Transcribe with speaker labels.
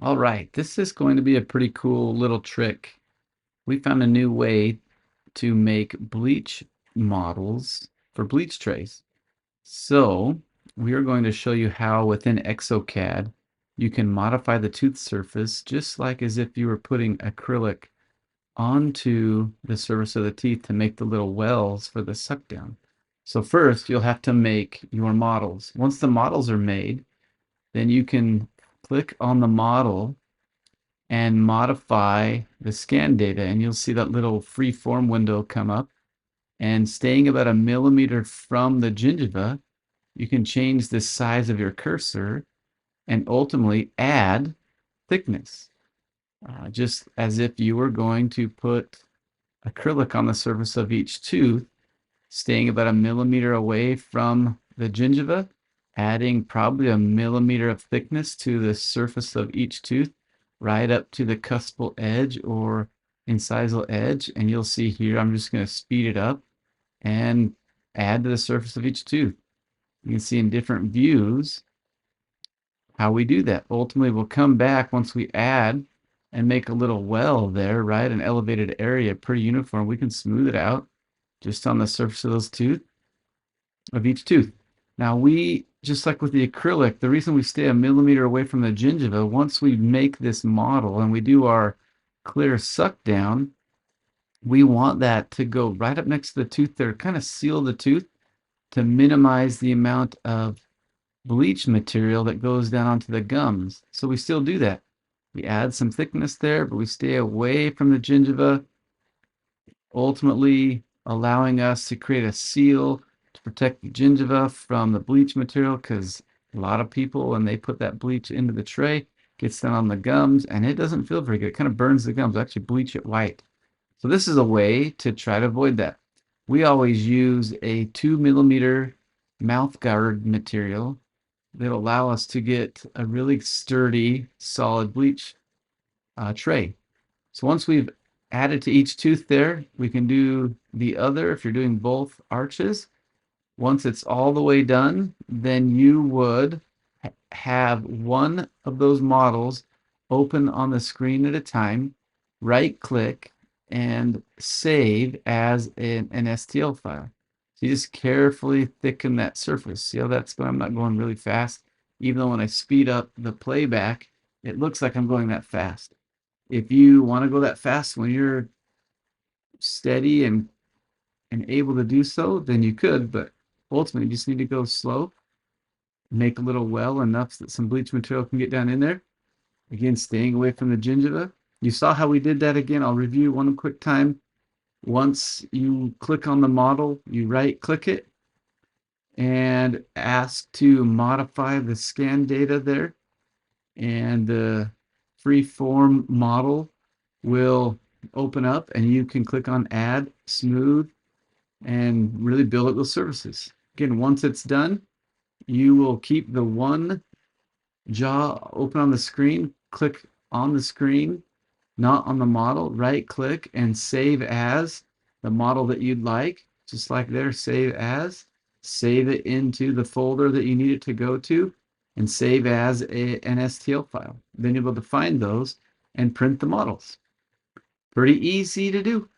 Speaker 1: All right, this is going to be a pretty cool little trick. We found a new way to make bleach models for bleach trays. So we are going to show you how within Exocad you can modify the tooth surface just like as if you were putting acrylic onto the surface of the teeth to make the little wells for the suck down. So first you'll have to make your models. Once the models are made, then you can click on the model and modify the scan data, and you'll see that little free form window come up. And staying about a millimeter from the gingiva, you can change the size of your cursor and ultimately add thickness, just as if you were going to put acrylic on the surface of each tooth, staying about a millimeter away from the gingiva, adding probably a millimeter of thickness to the surface of each tooth, right up to the cuspal edge or incisal edge. And you'll see here, I'm just going to speed it up and add to the surface of each tooth. You can see in different views how we do that. Ultimately, we'll come back once we add and make a little well there, right? An elevated area, pretty uniform. We can smooth it out just on the surface of those of each tooth. Now we, just like with the acrylic, the reason we stay a millimeter away from the gingiva, once we make this model and we do our clear suck down, we want that to go right up next to the tooth there, kind of seal the tooth to minimize the amount of bleach material that goes down onto the gums. So we still do that. We add some thickness there, but we stay away from the gingiva, ultimately allowing us to create a seal to protect the gingiva from the bleach material, because a lot of people, when they put that bleach into the tray, gets down on the gums and it doesn't feel very good. It kind of burns the gums, actually bleach it white. So this is a way to try to avoid that. We always use a 2 millimeter mouth guard material that allow us to get a really sturdy, solid bleach tray. So once we've added to each tooth there, we can do the other if you're doing both arches. Once it's all the way done, then you would have one of those models open on the screen at a time, right click, and save as an STL file. So you just carefully thicken that surface. See how that's going? I'm not going really fast, even though when I speed up the playback, it looks like I'm going that fast. If you want to go that fast when you're steady and able to do so, then you could, but ultimately you just need to go slow, make a little well enough that some bleach material can get down in there. Again, staying away from the gingiva. You saw how we did that again. I'll review one quick time. Once you click on the model, you right click it and ask to modify the scan data there. And the free form model will open up and you can click on add, smooth, and really build up those services. Again, once it's done, you will keep the one jaw open on the screen, click on the screen, not on the model, right click and save as the model that you'd like, just like there, save as, save it into the folder that you need it to go to, and save as an STL file. Then you'll be able to find those and print the models. Pretty easy to do.